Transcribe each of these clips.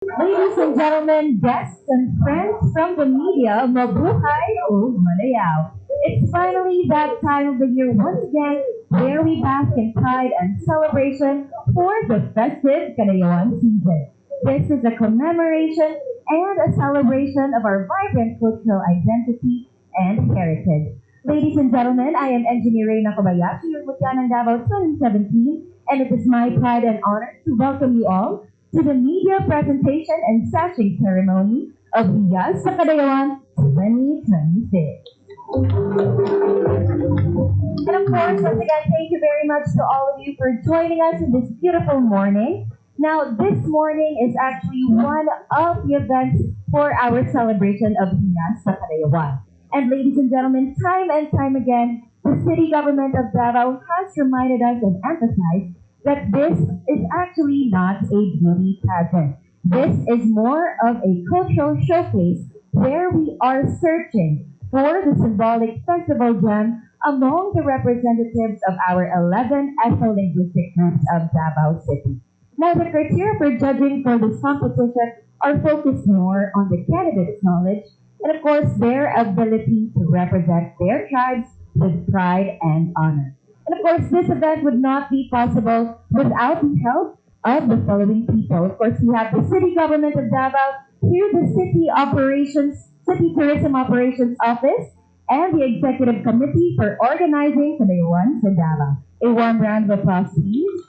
Ladies and gentlemen, guests and friends from the media, mabuhay o malayaw. It's finally that time of the year once again where we bask in pride and celebration for the festive Kalayawan season. This is a commemoration and a celebration of our vibrant cultural identity and heritage. Ladies and gentlemen, I am Engineer Reyna Kobayashi, your Mutya ng Davao 2017, and it is my pride and honor to welcome you all to the media presentation and sashing ceremony of Iyas sa Kadayawan 2026. And of course, once again, thank you very much to all of you for joining us in this beautiful morning. Now, this morning is actually one of the events for our celebration of Iyas sa Kadayawan. And ladies and gentlemen, time and time again, the city government of Davao has reminded us and emphasized that this is actually not a beauty pageant. This is more of a cultural showcase where we are searching for the symbolic festival gem among the representatives of our 11 ethno-linguistic groups of Davao City. Now, the criteria for judging for this competition are focused more on the candidates' knowledge and, of course, their ability to represent their tribes with pride and honor. And of course, this event would not be possible without the help of the following people. Of course, we have the City Government of Davao, here the City Tourism Operations Office, and the Executive Committee for organizing Kadayawan sa Davao. A warm round of applause, please.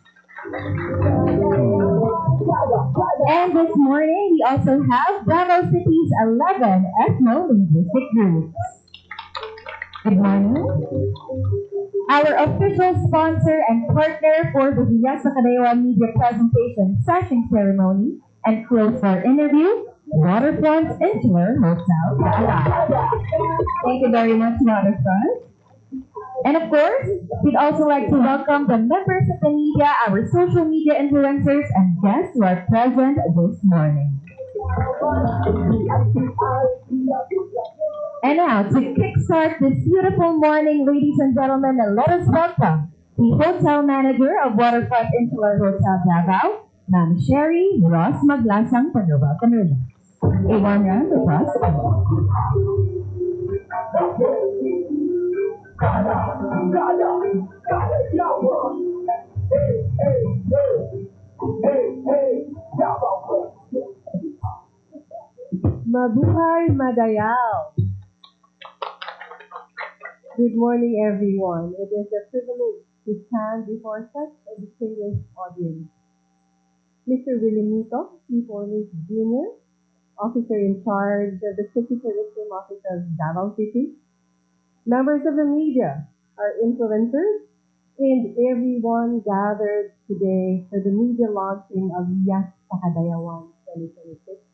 And this morning, we also have Davao City's 11 ethno-linguistic groups. Good morning. Our official sponsor and partner for the Iyas sa Kadayawan media presentation session ceremony and close our interview, Waterfront Insular Hotel Davao. Thank you very much, Waterfront. And of course, we'd also like to welcome the members of the media, our social media influencers, and guests who are present this morning. And now, to kickstart this beautiful morning, ladies and gentlemen, let us welcome the hotel manager of Waterfront Insular Hotel Davao, Ma'am Sherry Ross Maglasang for your welcome remarks. A warm round of applause. Mabuhay Madayaw! Good morning, everyone. It is a privilege to stand before such a distinguished audience. Mr. Willimito, Chief Police Jr., Officer in charge of the City Tourism Office of Davao City, members of the media, our influencers, and everyone gathered today for the media launching of Iyas sa Kadayawan 2026.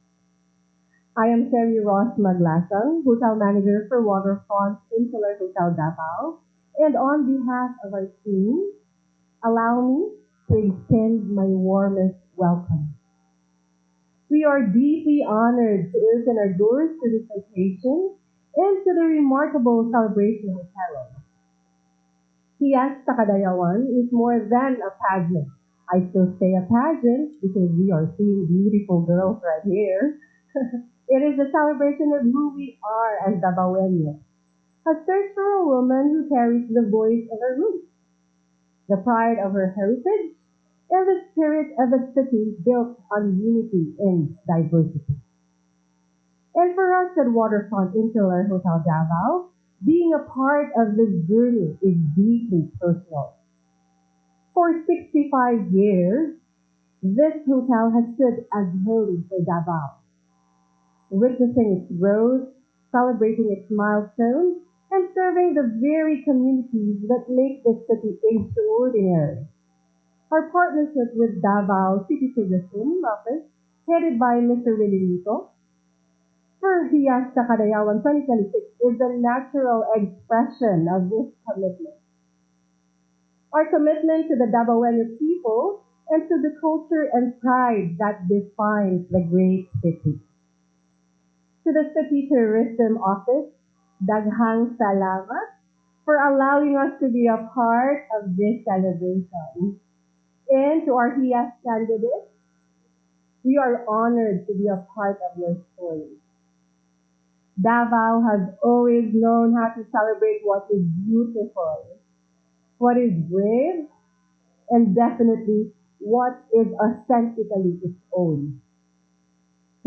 I am Sherry Ross Maglasang, Hotel Manager for Waterfront Insular Hotel Davao, and on behalf of our team, allow me to extend my warmest welcome. We are deeply honored to open our doors to this occasion and to the remarkable celebration we herald. Iyas sa Kadayawan is more than a pageant. I still say a pageant because we are seeing beautiful girls right here. It is a celebration of who we are as Davaoeños, a search for a woman who carries the voice of her roots, the pride of her heritage, and the spirit of a city built on unity and diversity. And for us at Waterfront Insular Hotel Davao, being a part of this journey is deeply personal. For 65 years, this hotel has stood as home for Davao, witnessing its growth, celebrating its milestones, and serving the very communities that make this city extraordinary. Our partnership with Davao City Tourism Office, headed by Mr. Willimito, for Iyas sa Kadayawan 2026 is a natural expression of this commitment. Our commitment to the Davaoeño people and to the culture and pride that defines the great city. To the City Tourism Office, daghang salamat for allowing us to be a part of this celebration. And to our Iyas candidates, We are honored to be a part of your story. Davao has always known how to celebrate what is beautiful, what is brave, and definitely what is authentically its own.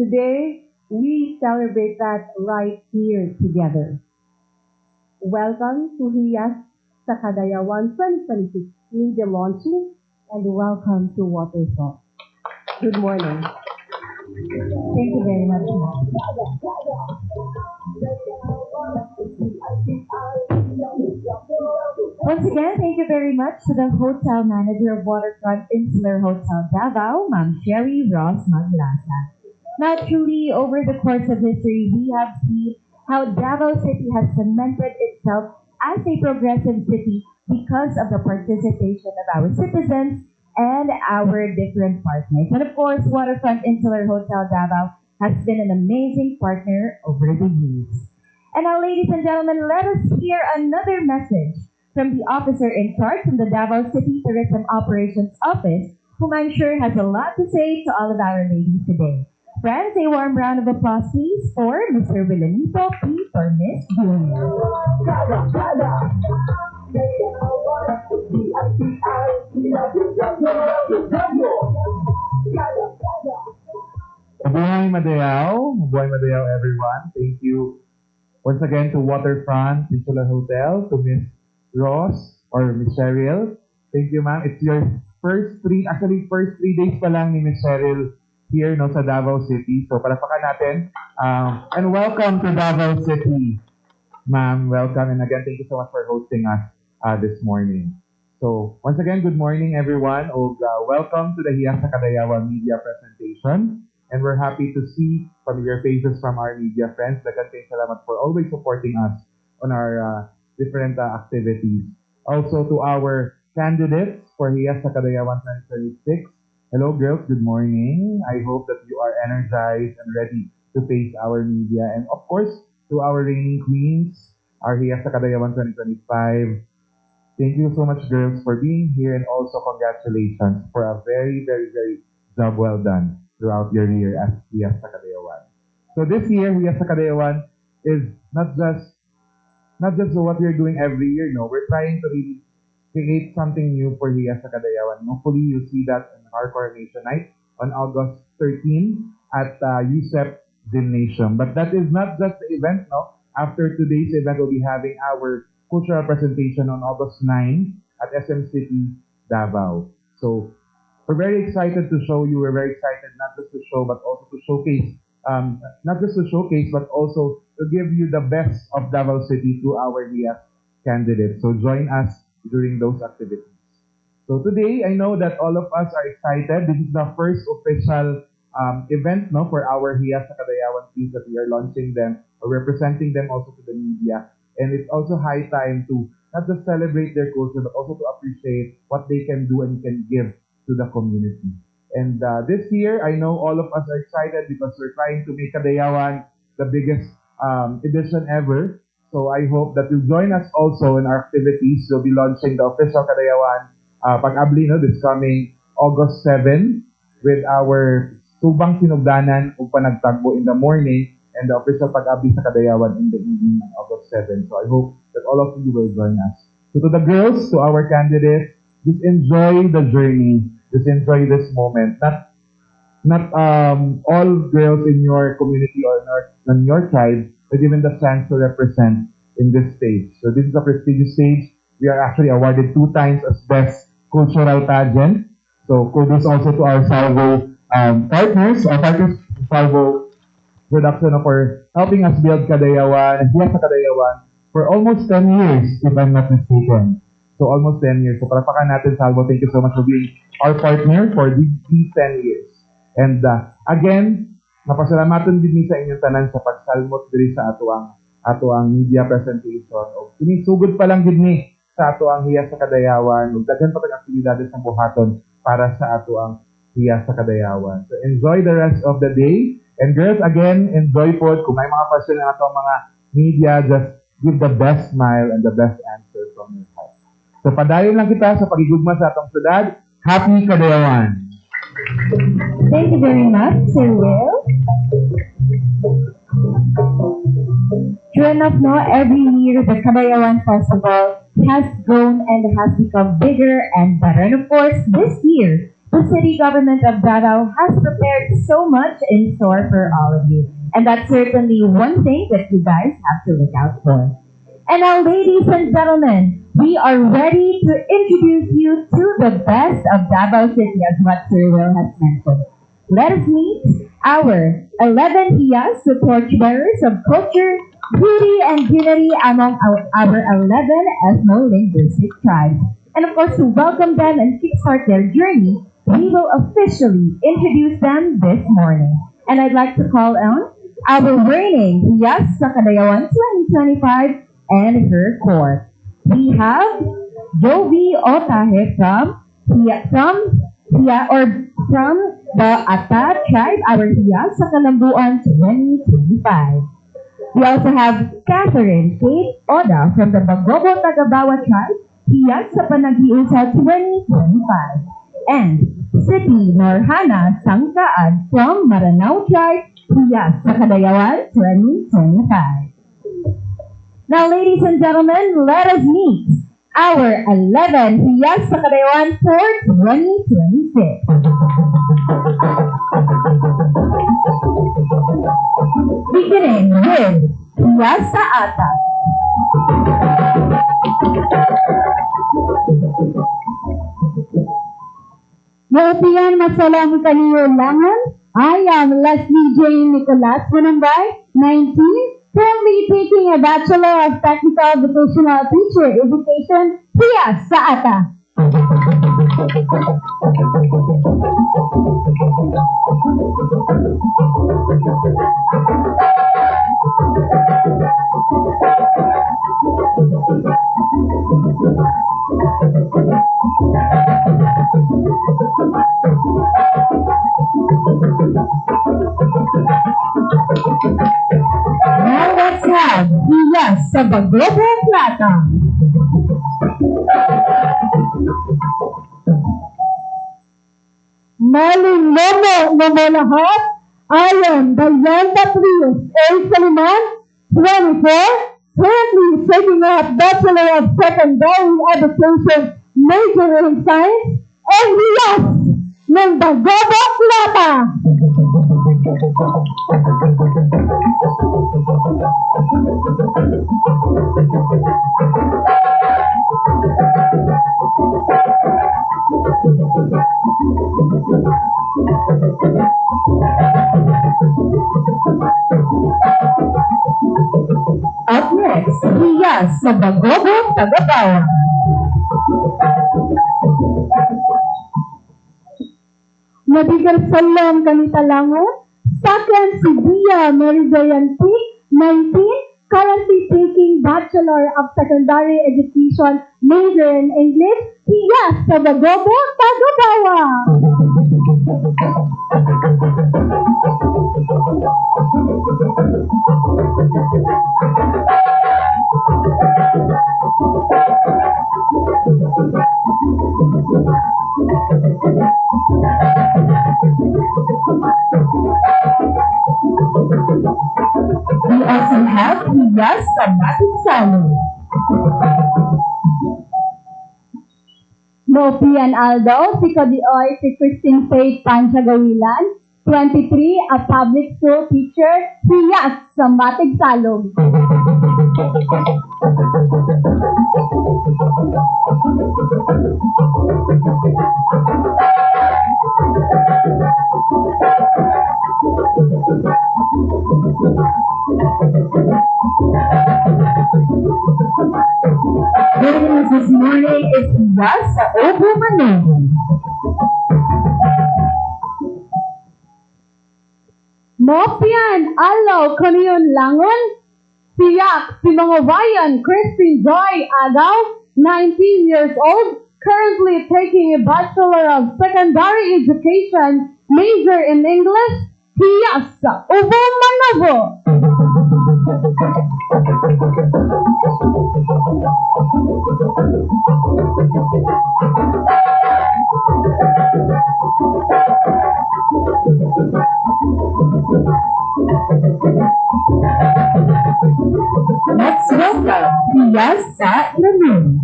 Today, we celebrate that right here together. Welcome to Hiyas sa Kadayawan 2026 Media Launching, and welcome to Waterfall. Good morning. Thank you very much, ma'am. Once again, thank you very much to the hotel manager of Waterfront Insular Hotel Davao, Ma'am Sherry Ross Maglasa. Now, truly, over the course of history, we have seen how Davao City has cemented itself as a progressive city because of the participation of our citizens and our different partners. And of course, Waterfront Insular Hotel Davao has been an amazing partner over the years. And now, ladies and gentlemen, let us hear another message from the officer in charge from the Davao City Tourism Operations Office, whom I'm sure has a lot to say to all of our ladies today. Friends, a warm round of applause, please, for Mr. Villanito P. for Miss Junior. Mabuhay Madayao everyone. Thank you once again to Waterfront Insular Hotel, to Miss Ross or Miss Cheryl. Thank you, ma'am. It's your first 3 days pa lang ni Miss Cheryl here no, sa Davao City. So palakpakan natin. And welcome to Davao City. Ma'am, welcome. And again, thank you so much for hosting us this morning. So once again, good morning everyone. Welcome to the Hiyas sa Kadayawan media presentation. And we're happy to see familiar faces from our media friends. Daghang salamat for always supporting us on our different activities. Also to our candidates for Hiyas sa Kadayawan 2026. Hello girls, good morning. I hope that you are energized and ready to face our media. And of course, to our reigning queens, our Hiyas sa Kadayawan 2025. Thank you so much girls for being here, and also congratulations for a very, very, very job well done throughout your year as Hiyas sa Kadayawan. So this year, Hiyas sa Kadayawan is not just what we're doing every year, no. We're trying to really create something new for Hiyas sa Kadayawan. Hopefully, you'll see that in our coronation night on August 13 at USEP Gymnasium. But that is not just the event, no. After today's event, we'll be having our cultural presentation on August 9 at SM City, Davao. So, we're very excited to show you. We're very excited not just to show, but also to showcase. But also to give you the best of Davao City to our Hiyas candidates. So join us during those activities. So today, I know that all of us are excited. This is the first official event, no, for our Hiyas sa Kadayawan teams that we are launching them or representing them also to the media. And it's also high time to not just celebrate their culture, but also to appreciate what they can do and can give to the community. And this year, I know all of us are excited because we're trying to make Kadayawan the biggest edition ever. So I hope that you'll join us also in our activities. We'll be launching the official Kadayawan Pag-abli, no, this coming August 7 with our Tubang Sinugdanan ug Panagtagbo in the morning and the official Pag-abli sa Kadayawan in the evening on August 7. So I hope that all of you will join us. So to the girls, to our candidates, just enjoy the journey. Just enjoy this moment. Not all girls in your community or in your tribe are given the chance to represent in this stage. So this is a prestigious stage. We are actually awarded 2 times as Best Cultural Pageant. So kudos also to our Salvo partners, Salvo Production for helping us build Kadayawan and Hiyas sa Kadayawan for almost 10 years, if I'm not mistaken. So almost 10 years. So palakpakan natin, Salvo. Thank you so much for being our partner for these 10 years. And again, napasalamatan din ni sa inyong tanan sa pagsalmot diri sa atuang media presentation. O kinisugod pa lang gid ni sa atuang Hiyas sa Kadayawan. Ug daghan pa tag aktibidades sa buhaton para sa atuang Hiyas sa Kadayawan. So enjoy the rest of the day. And girls, again, enjoy po. Kung may mga question na atong mga media, just give the best smile and the best answer from your heart. So padayon lang kita sa pagigugma sa atong syudad. Happy Kadayawan! Thank you very much, Sir Will. True enough, no, every year the Kabayawan Festival has grown and has become bigger and better. And of course, this year, the city government of Davao has prepared so much in store for all of you. And that's certainly one thing that you guys have to look out for. And now, ladies and gentlemen, we are ready to introduce you to the best of Davao City, as what Sir Will has mentioned. Let us meet our 11 Hiyas, the torchbearers of culture, beauty, and unity among our 11 ethno-linguistic tribes. And of course, to welcome them and kickstart their journey, we will officially introduce them this morning. And I'd like to call on our reigning Hiyas sa Kadayawan 2025 and her court. We have Jovi Otahe from the Ata tribe, our Hiyas sa Kalambuan 2025. We also have Catherine Kate Oda from the Bagobo Tagabawa tribe, Hiyas sa Panagiusa 2025. And Siti Norhana Sangkaan from Maranao tribe, Hiyas sa Kadayawan 2025. Now, ladies and gentlemen, let us meet our 11 Hiyas sa Kadayawan for 2026. Beginning with Hiyas sa Ata. Maupian masalam kaniyo langan. I am Leslie Jane Nicolas Manambay, 19, currently taking a Bachelor of Technical Vocational Teacher Education Hiyas sa Ata. Now let's have Hiyas sa Bagobo Plata. Maling lomo mo lahat. I am Diane Patrius A. Saliman, 24, currently taking a Bachelor of Secondary Education, major in Science, and Hiyas ng Bagobo Plata. Up next, Hiyas sa Bagobo Tagapawan. Nabigal salam kanita lango. Second, si Dia Meridianti, 19, currently taking Bachelor of Secondary Education, major in English, Hiyas sa Bagobo Tagapawa. We also have Hiyas sa Matigsalo. Nopian Aldo, si Kodioy, si Christine Faith Panchagawilan, 23, a public school teacher, Hiyas sa Matigsalog. Joining us this morning is Hiyas sa Obo Manobo. Nopian Aldo, Kaniyon Langon, Siyak, si mga Wayan, Christine Joy Agaw, 19 years old, currently taking a Bachelor of Secondary Education, major in English, Hiyas sa Obo Manobo. Yes sa Lamin.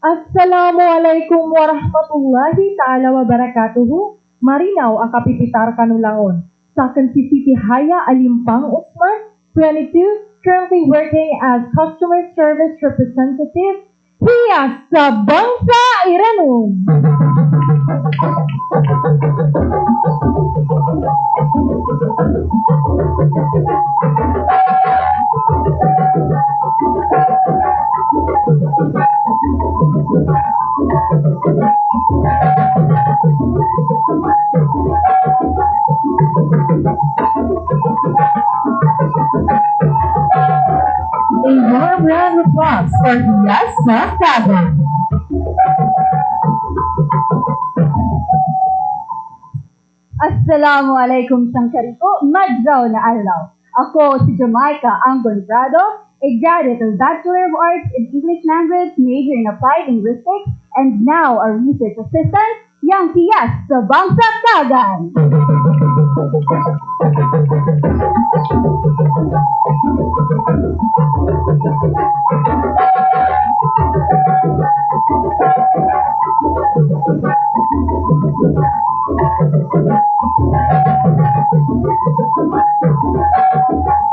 Assalamualaikum warahmatullahi ta'ala wabarakatuhu. Marinaw ang kapipitar kanulangon. Sa City Haya Alimpang Usman, 22, currently working as customer service representative hiya sa Bangsa Iranon. A warm round of applause for Yes sa Tavern. Assalamualaikum sangkariko, madlaw na adlaw. Ako si Jamaica Angon Brado, a graduate of Bachelor of Arts in English Language, major in Applied Linguistics, and now a research assistant, yang tiyas sa Bangsa Tagan.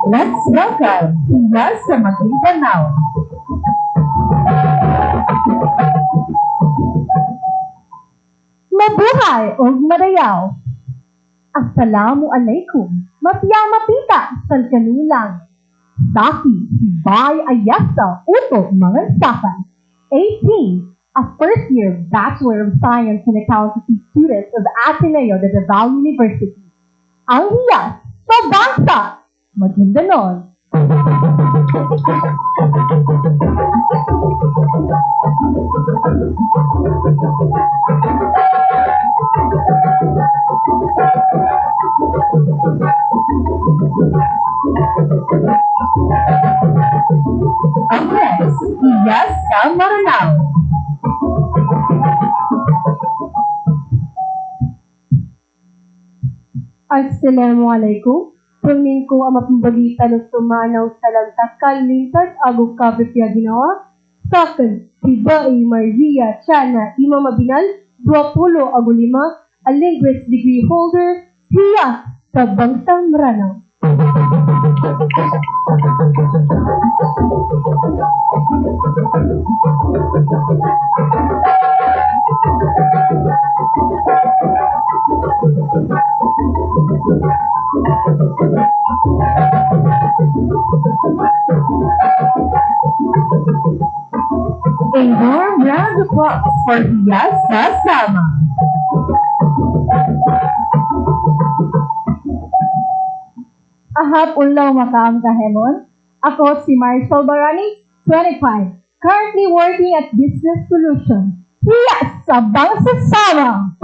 Let's welcome Yes sa Maguindanao. Mabuhay o madayaw. Assalamualaikum. Mapita sa kanulang. Saki, bay ayasa, uto mga sakan. 18, a first-year Bachelor of Science in Accountancy student of Ateneo de Davao University. Ang hiyas sa Bangsa Maguindanao. Up next, Yes sa Maranao. Assalamualaikum. Pangin ko ang mapambagita ng sumanaw sa lagtakal lintas agog kapitya ginawa. Sakan, si Bae Maria Chana Ima Mabinal, 20 agulima, a linguist degree holder, hiya sa Bangsang Maranao. A warm round of applause for Yes sa Sama. Ahap unlaw makaam kahemon. Ako si Marisol Barani, 25, currently working at Business Solutions. Hiya sa Bangsa Sama.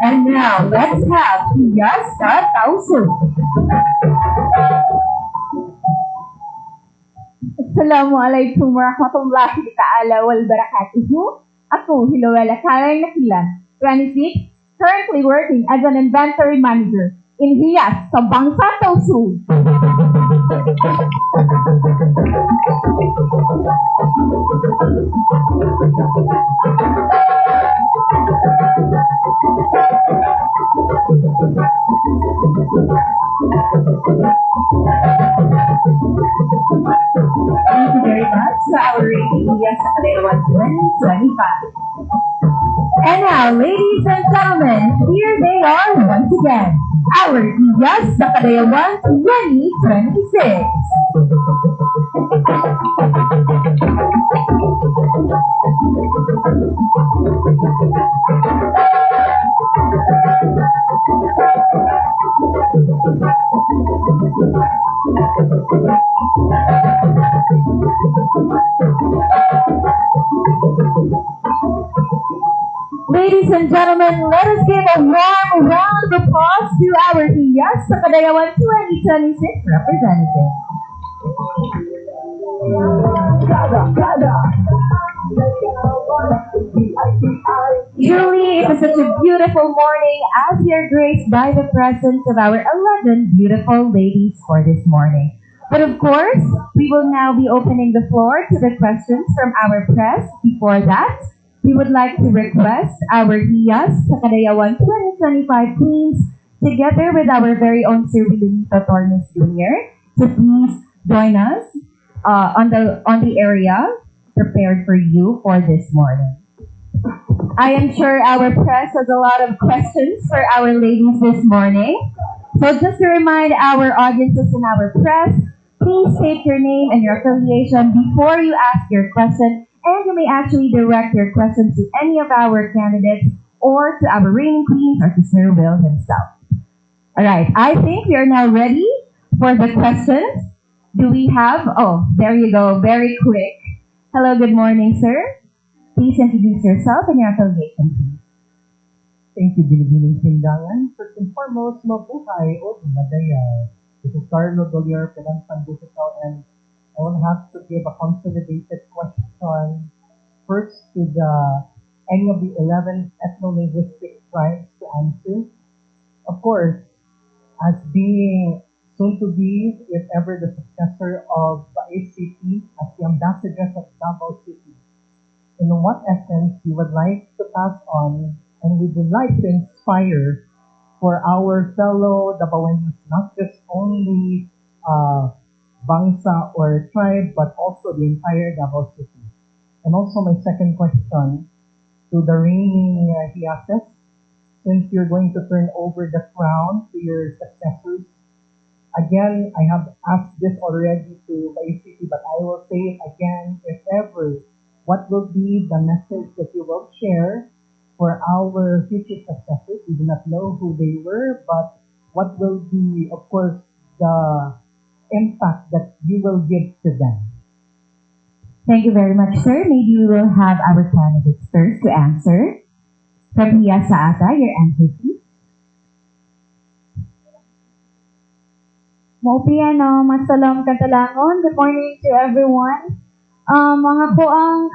And now, let's have Yes sa Tauso. Assalamualaikum warahmatullahi ta'ala wal barakatuhu. Ako, Hilawela Kalang Nakilan, 26, currently working as an inventory manager in Hiyas sa Bangsa Tausu. Thank you very much sa our rating Yes sa Kadalawa 2025. And now, ladies and gentlemen, here they are once again. Our Yes sa Kadalawa 2026. Ladies and gentlemen, let us give a warm round of applause to our Iyas sa Kadayawan 2026 representative. Truly, it is such a beautiful morning as we are graced by the presence of our 11 beautiful ladies for this morning. But of course, we will now be opening the floor to the questions from our press. Before that, we would like to request our Hiyas sa Kadayawan 2025 Queens, together with our very own Sir Williamito Tornes Jr., to please join us on the area prepared for you for this morning. I am sure our press has a lot of questions for our ladies this morning. So just to remind our audiences and our press, please state your name and your affiliation before you ask your question, and you may actually direct your question to any of our candidates or to our reigning queens or to Sir Will himself. Alright, I think we are now ready for the questions. Do we have, oh, there you go, very quick. Hello, good morning, sir. Please introduce yourself and your affiliation, please. Thank you, Binibining Sindangan. First and foremost, mabuhay o madayaw. This is Carlo Dolior, Penang Digital, and I will have to give a consolidated question first to any of the 11 ethno-linguistic tribes to answer. Of course, as being soon to be, if ever, the successor of the ACT as the ambassadress of Davao City, in what essence you would like to pass on and we would like to inspire for our fellow Davaoenos, not just only Bangsa or tribe, but also the entire Davao City. And also my second question to the reigning Hiyases, since you're going to turn over the crown to your successors. Again, I have asked this already to the ACT, but I will say it again, if ever, what will be the message that you will share for our future successors? We do not know who they were, but what will be, of course, the impact that you will give to them? Thank you very much, sir. Maybe we will have our candidates first to answer. From Hiyas sa Ata, your answer, please. Maupiano, masalam katalangon. Good morning to everyone. Mga po ang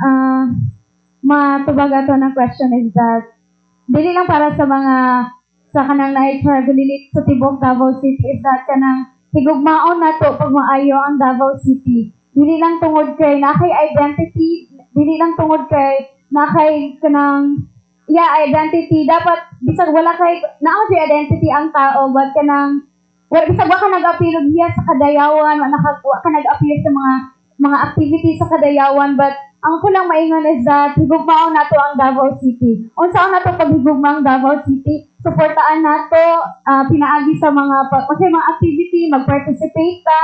matubag ato na question is that dili lang para sa mga sa kanang na-travel sa tibok Davao City is that kanang higugmaon nato pag maayo ang Davao City. Dili lang tungod kay nakay identity, dili lang tungod kay nakay kanang identity. Dapat bisag wala kay naa di identity ang tao, but kanang bisag wa ka nag-appeal diya sa Kadayawan, wa ka nag-appeal sa mga activities sa Kadayawan, but ang kulang maingon is that higugmaon nato ang Davao City. Unsaon nato paghigugma ang Davao City? Suportaan nato, pinaagi sa mga activity, mag-participate ta,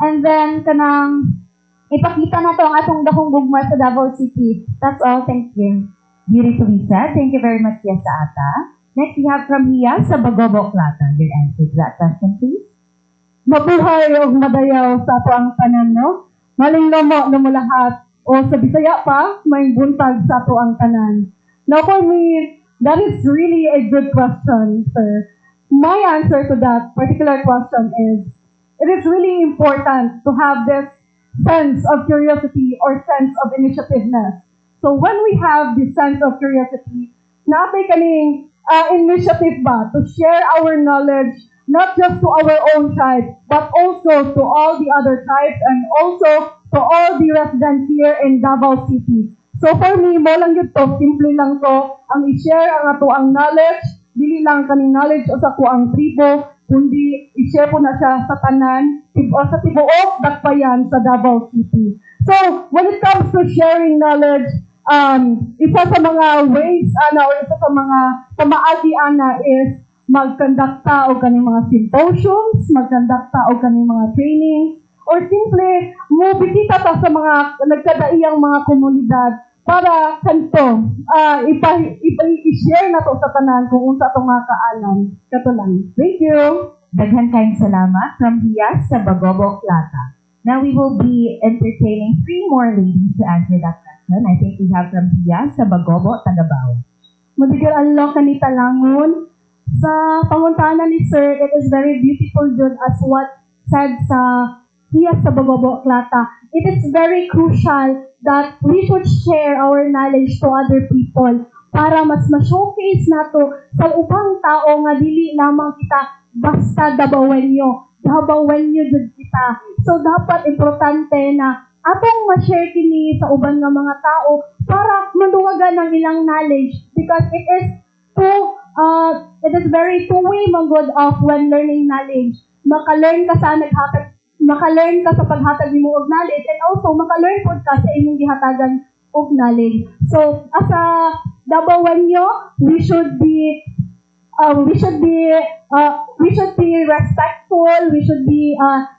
and then kanang ipakita nato ang atong dakong gugma sa Davao City. That's all. Thank you. Beautifully said. Thank you very much, Hiyas sa Ata. Next, we have from Hiyas sa Bagobo Plata. Your answer to that question, please. Mabuhay o madayaw sa ato ang tanan, no? Maling lomo mo lahat. O sa Bisaya pa, may buntag sa ato ang tanan. Now for me, that is really a good question, sir. My answer to that particular question is, it is really important to have this sense of curiosity or sense of initiativeness. So when we have this sense of curiosity, naapay kaning initiative ba to share our knowledge not just to our own tribe, but also to all the other tribes and also to all the residents here in Davao City. So for me, mo lang yun to, simple lang to, ang i-share ang ato ang knowledge, dili lang kaning knowledge o sa kuang tribo, kundi i-share po na siya sa tanan, o sa tibuok, dakbayan sa Davao City. So, when it comes to sharing knowledge, isa sa mga ways, or isa sa mga pamaagi is magkondakta o kaning mga symposiums, magkondakta o kaning mga trainings, or simple, mo bisita ta sa mga nagkadaiyang mga komunidad para kanto, i-share na to sa tanan kung unsa to nga kaalam. Kato lang. Thank you. Daghan kayong salamat from Hiyas sa Bagobo Plata. Now we will be entertaining 3 more ladies to answer that question. I think we have from Hiyas sa Bagobo, Tagabao. Madigal Allah kanita langon. Sa pangutanan ni Sir, it is very beautiful dun as what said sa Hiyas sa Bababo Klata. It is very crucial that we should share our knowledge to other people para mas ma-showcase nato sa ubang tao nga dili lamang kita basta dabawenyo jud kita. So dapat importante na atong ma-share kini sa uban nga mga tao para maduwagan ang ilang knowledge because it is very two-way magod of when learning knowledge. Maka-learn ka sa paghatag nimo og knowledge and also maka-learn pod ka sa imong gihatagan og knowledge. So as a Dabawenyo, we should be respectful, we should be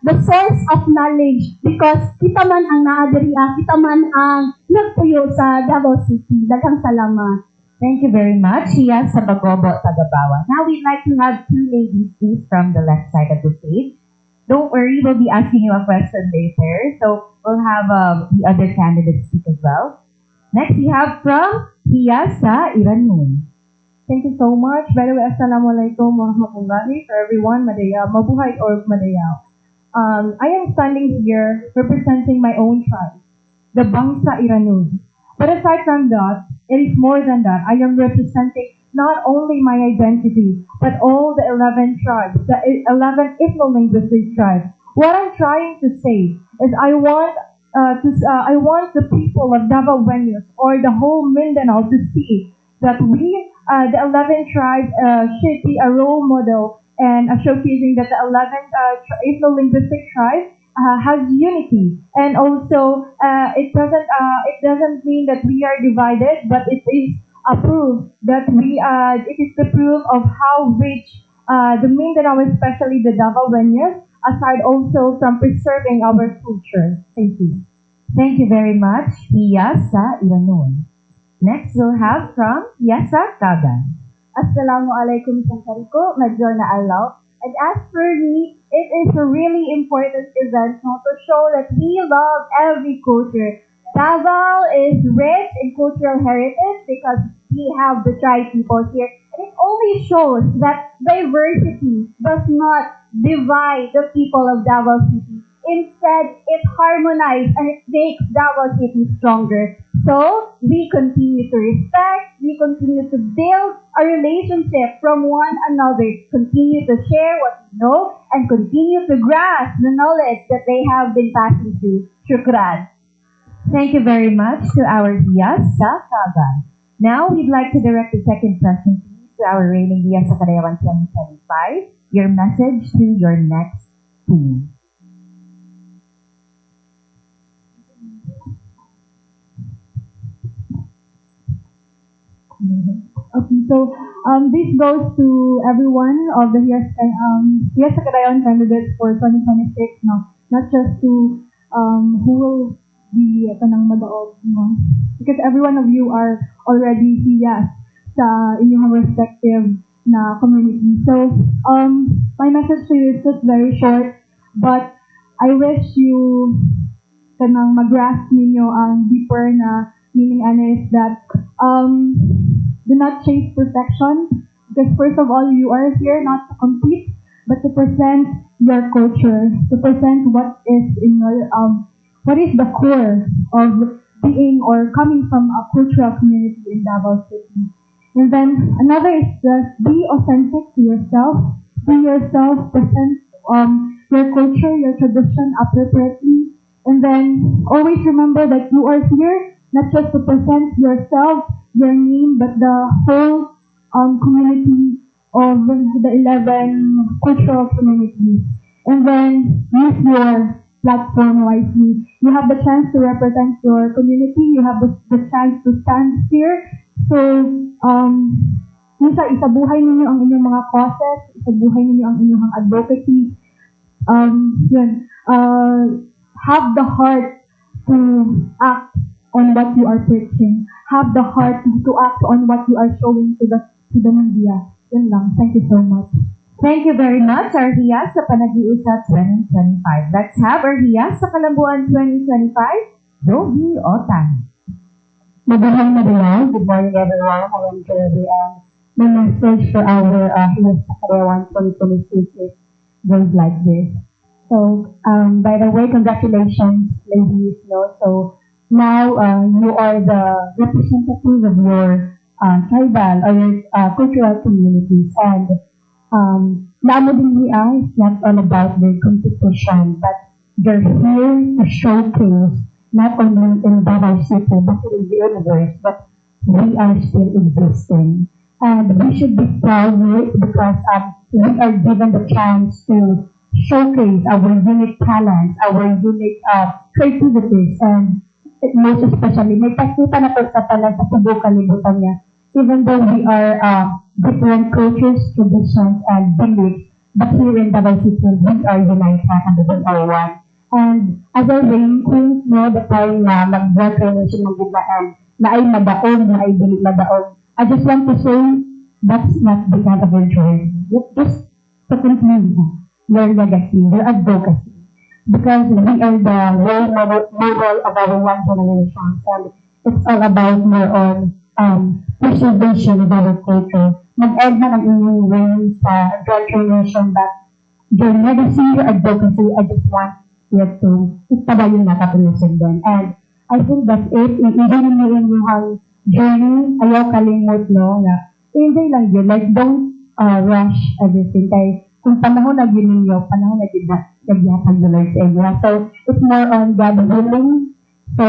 the source of knowledge because kita man ang naadiriya, kita man ang nagpuyo sa Davao City. Daghang salamat. Thank you very much, Hiyas sa Bagobo, Tagabawa. Now we'd like to have two ladies, please, from the left side of the stage. Don't worry, we'll be asking you a question later, so we'll have the other candidates speak as well. Next, we have from Hiyas sa Iranun. Thank you so much. By the way, Assalamualaikum warahmatullahi for everyone. Madaya, mabuhay or madayaw. I am standing here representing my own tribe, the Bangsa Iranun. But aside from that, it is more than that. I am representing not only my identity, but all the 11 tribes, the 11 ethno-linguistic tribes. What I'm trying to say is I want the people of Davao Venues or the whole Mindanao to see that we, the 11 tribes, should be a role model and showcasing that the 11 ethno-linguistic tribes has unity, and also it doesn't mean that we are divided, but it is a proof that it is the proof of how rich the Mindanao, especially the Davao Venues, aside also from preserving our culture. Thank you. Thank you very much, Hiyas sa Iranun. Next, we'll have from Hiyas sa Kagan. Assalamualaikum Sangkariko, Major na Allah. And as for me, it is a really important event to show that we love every culture. Davao is rich in cultural heritage because we have the tribe people here. And it only shows that diversity does not divide the people of Davao City. Instead, it harmonizes and it makes Davao City stronger. So, we continue to respect, we continue to build a relationship from one another, continue to share what we know, and continue to grasp the knowledge that they have been passing through. Shukran. Thank you very much to our Hiyas sa Kagan. Now, we'd like to direct the second question to our reigning Hiyas sa Kadayawan 2025. Your message to your next team. Okay, so this goes to everyone of the Hiyas sa Kadayawan candidates for 2026, no? Not just to who will be kanang madaog, no? Because every one of you are already Hiyas sa inyong respective na community. So, my message to you is just very short, but I wish you kanang mag-grasp ninyo ang deeper na meaning is that do not chase perfection, because first of all, you are here not to compete, but to present your culture, to present what is in your what is the core of being or coming from a cultural community in Davao City. And then another is just be authentic to yourself, be yourself, present your culture, your tradition appropriately, and then always remember that you are here not just to present yourself, your name, but the whole community of the 11 cultural communities. And then use your platform wisely. You have the chance to represent your community. You have the chance to stand here. So, isabuhay ninyo ang inyong mga causes, isabuhay ninyo ang inyong advocacy. Have the heart to act on what you are preaching. Have the heart to act on what you are showing to the media. Yun lang. Thank you so much. Thank you very much, our Hiyas sa Panag-iusap 2025. Let's have our Hiyas sa Kalambuan 2025, Jovi Otan. Mabuhay na rin. Good morning, everyone. I am Jerry, and my message for our Yes Pakarewan 2026 is goes like this. So, by the way, congratulations, ladies. No? So, now you are the representatives of your tribal or your cultural communities, and Namo din niya is not all about their competition, but they're here to showcase not only in Davao City, but in the universe, but we are still existing. And we should be proud of it because we are given the chance to showcase our unique talents, our unique creativities, and most especially, may pakita na to sa talent sa tubo kalibutan niya. Even though we are different cultures, traditions, and beliefs, but here in Davao City, we are united and we are one. And as a rain queen, no, the time na mag-work relation ng biglaan, na ay madaog, na ay dili madaog. I just want to say, that's not the kind of your journey. Just to conclude your legacy, your advocacy. Because we are the role model of our one generation, and it's all about more on preservation of our culture. Mag-add na ang inyong reign sa generation, but your legacy, your advocacy, I just want yet to itabay yung nakapulusin din. And I think that's it. Even in your inyong journey, ayaw kalimot, no, na enjoy lang yun. Like, don't rush everything. Kaya kung panahon na yun ninyo, panahon na yun na nagyatag the Lord sa inyo. So, it's more on God willing. So,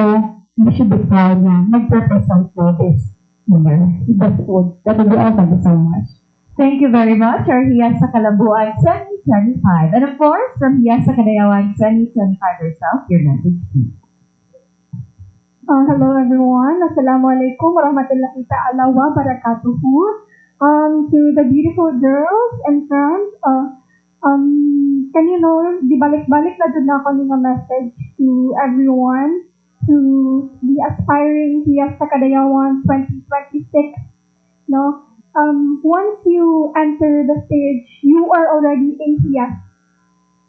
you should be proud na nag-represent for this year. That's good. That will be all. Thank you so much. Thank you very much, our Hiyas sa Kalambuan 2025. And of course, from Hiyas sa Kadayawan 2025 herself, your message please. Hello everyone. Assalamualaikum warahmatullahi ta'ala wa barakatuhu. To the beautiful girls and friends, can you know, di balik-balik na dun ako ng message to everyone to the aspiring Hiyas sa Kadayawan 2026. No? Once you enter the stage, you are already in Hiyas.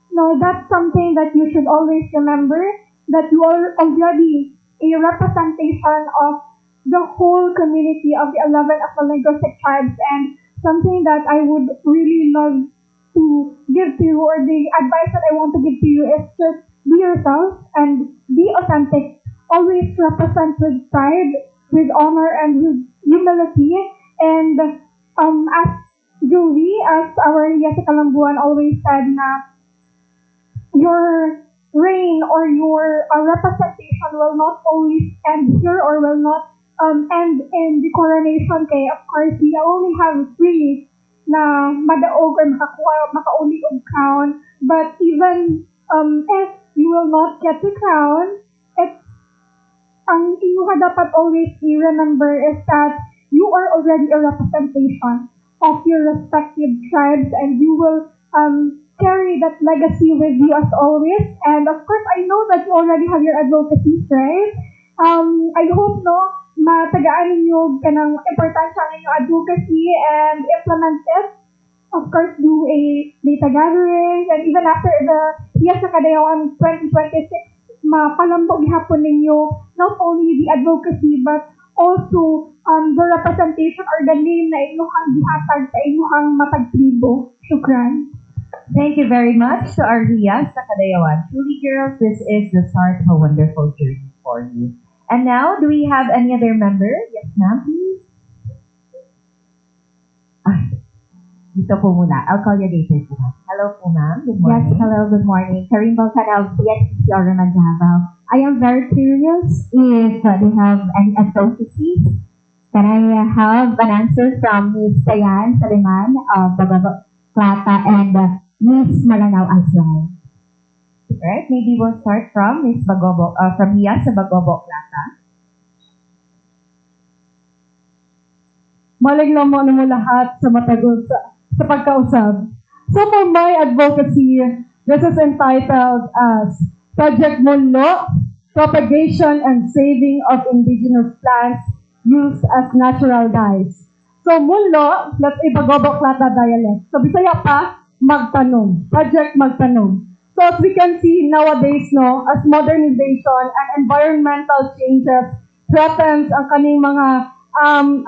No, that's something that you should always remember, that you are already a representation of the whole community of the 11 of the linguistic tribes, and something that I would really love to give to you, or the advice that I want to give to you, is just be yourself and be authentic. Always represent with pride, with honor, and with humility. And as Julie, as our Hiyas sa Kalambuan always said, na your reign or your representation will not always end here, or will not end in the coronation. Kaya of course, we only have 3 na madaog or makauli og crown. But even if you will not get the crown, it's ang inyong dapat always remember is that you are already a representation of your respective tribes, and you will carry that legacy with you as always. And of course, I know that you already have your advocacies, right? I hope, no, matagaan ninyo kanang importansya ng inyong advocacy and implement it. Of course, do a data gathering, and even after the Hiyas sa Kadayawan 2026, mapalambog hapon ninyo not only the advocacy, but also the representation or the name na inyong gihatag sa inyong matag tribo. Shukran. Thank you very much to our Hiyas sa Kadayawan. Truly, girls, this is the start of a wonderful journey for you. And now, do we have any other member? Yes, ma'am, please. Dito po muna. I'll call you later po. Hello po, ma'am. Good morning. Yes, hello, good morning. Karim Balsaraw, BSC Orman Davao. I am very curious if they have any advocacies. Can I have an answer from Ms. Dayan Saliman of Bagobo Plata and Ms. Malanao as well? Right, maybe we'll start from Ms. Bagobo, from Hiyas sa Bagobo Plata. Maliglang mo mo lahat sa matagod sa pagkausap. So for my advocacy, this is entitled as Project Mundo, Propagation and Saving of Indigenous Plants Used as Natural Dyes. So Mundo, that's a Bagobo Plata dialect. So Bisaya pa, magtanong. Project magtanong. So as we can see nowadays, no, as modernization and environmental changes threatens ang kaning mga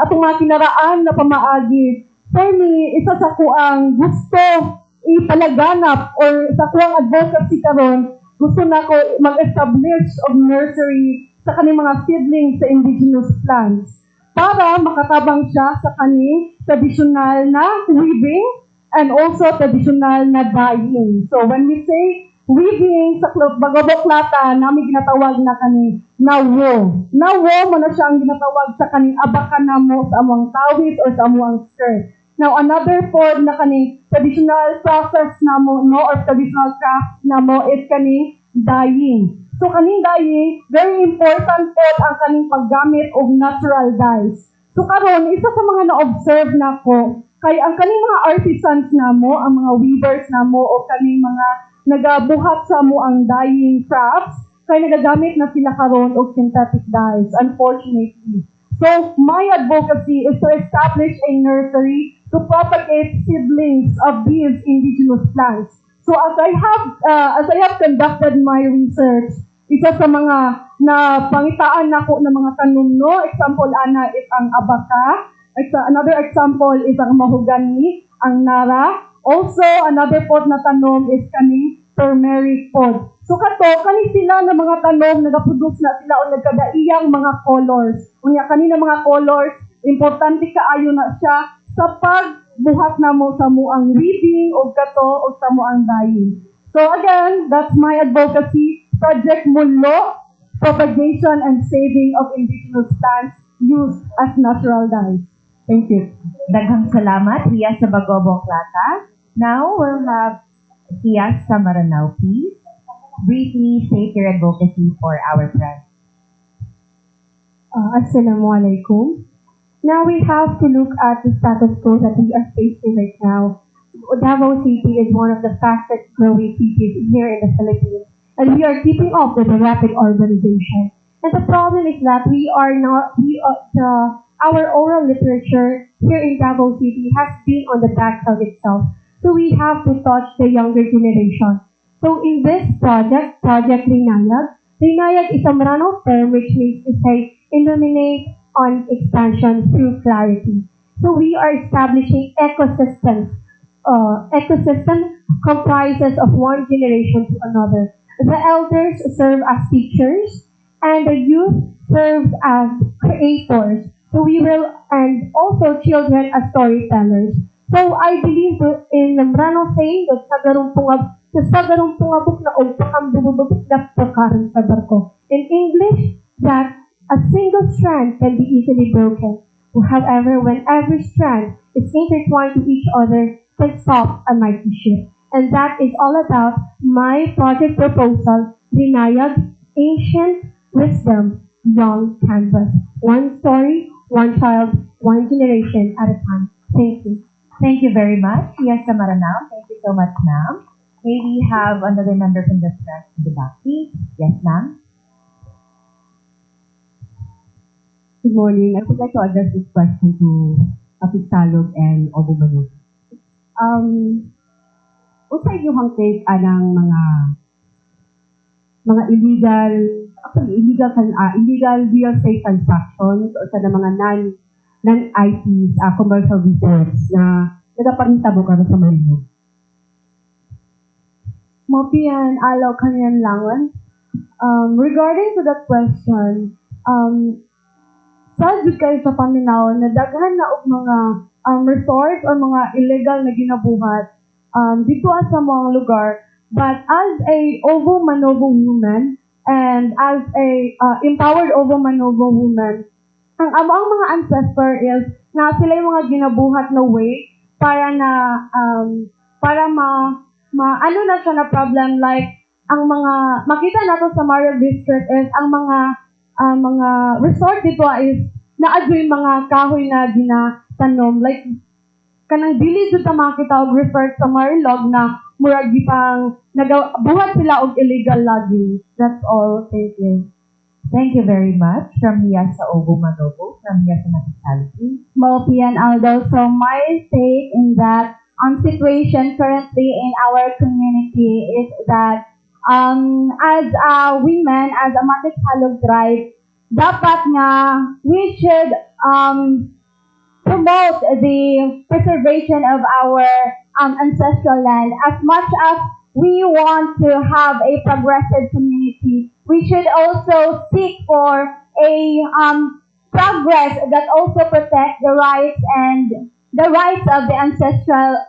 atong mga kinaraan na pamaagi. For me, isa sa kuang gusto ipalaganap or sa kuang advocacy karon, gusto na ko mag-establish of nursery sa kaning mga seedlings sa indigenous plants para makatabang siya sa kaning traditional na weaving and also traditional na dyeing. So when we say weaving sa Bagoboklata, namin ginatawag na kani nawo. Nawo mo na siya ang ginatawag sa kaning abaka mo sa among tawis or sa among skirt. Now, another form na kaning traditional process namo, no, or traditional craft namo is kaning dyeing. So, kaning dyeing, very important po ang kaning paggamit of natural dyes. So, karon isa sa mga na-observe na ko, kay ang kaning mga artisans namo, ang mga weavers namo, o kaning mga nagabuhat sa mo ang dyeing crafts, kay nagagamit na sila karon og synthetic dyes, unfortunately. So, my advocacy is to establish a nursery to propagate seedlings of these indigenous plants. So, as I have conducted my research, isa sa mga napangitaan nako ng mga tanom, no, example ana is ang abaka. Another example is ang mahogany, ang nara. Also, another pot na tanom is kani turmeric pod. So kani sila ng mga tanom, nagaproduce na sila o nagkadaiyang mga colors. Unya kanina mga colors, importante kaayo na siya sa pagbuhat na mo sa mo ang weaving o kato o sa mo ang dyeing. So again, that's my advocacy. Project Mulo, propagation and saving of indigenous plants used as natural dyes. Thank you. Daghang salamat, Ria sa Bagoboklata. Now, we'll have Ria sa Maranao, please. Briefly state your advocacy for our friends. Assalamualaikum. Now we have to look at the status quo that we are facing right now. Davao City is one of the fastest growing cities here in the Philippines, and we are keeping up with the rapid urbanization. And the problem is that our oral literature here in Davao City has been on the backside itself. So we have to touch the younger generation. So in this project Linayag is a Marano term which means to say illuminate on expansion through clarity. So we are establishing ecosystems. Ecosystem comprises of one generation to another. The elders serve as teachers and the youth serves as creators. So and also children as storytellers. So I believe in the Marano saying that sa garong pungabok na og pakambububok na pagkaroon sa barko. In English, that a single strand can be easily broken. However, when every strand is intertwined to each other, can stop a mighty ship. And that is all about my project proposal, Linayag, Ancient Wisdom, Young Canvas. One story, one child, one generation at a time. Thank you. Thank you very much, Ria sa Maranao. Thank you so much, ma'am. May we have another member from the press in the back, please? Yes, ma'am. Good morning. I would like to address this question to Kapitsalog and Obumanug. Unsa inyong take anang mga illegal real estate transactions o sa mga non-IPs commercial reports na nagapangitabo karon sa Maynilad? Mapian, alaw kanyan langon. Regarding to that question, sa jud kayo sa paminaw na daghan na og mga resort or mga illegal na ginabuhat dito sa mga lugar. But as a Ovo Manobo woman and as a empowered Ovo Manobo woman, ang among mga ancestor is na sila yung mga ginabuhat na way para ano na siya na problem, like ang mga makita nato sa Mario District is ang mga resort dito is naadyoy mga kahoy na ginatanom, like kanang dili jud ta makita og refer sa Marilog na murag gipang nagabuhat sila og illegal logging. That's all. Thank you. Thank you very much. From Ria sa Obo Manobo, from Ria sa Matisality. Mopian Aldo. So my take in that situation currently in our community is that as women, as a Matisalog tribe, dapat nga we should promote the preservation of our ancestral land. As much as we want to have a progressive community, we should also seek for a progress that also protects the rights and the rights of the ancestral,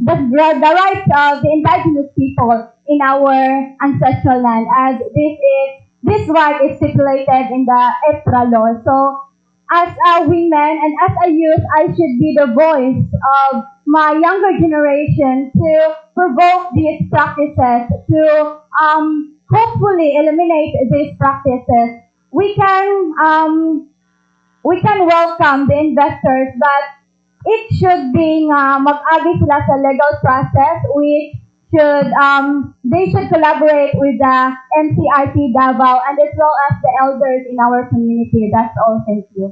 the rights of the indigenous people in our ancestral land, as this right is stipulated in the EPRA law. So, as a woman and as a youth, I should be the voice of my younger generation to provoke these practices, to hopefully eliminate these practices. We can welcome the investors, but it should be mag-agi sila sa legal process, which should they should collaborate with the MCIP Davao and as well as the elders in our community. That's all. Thank you.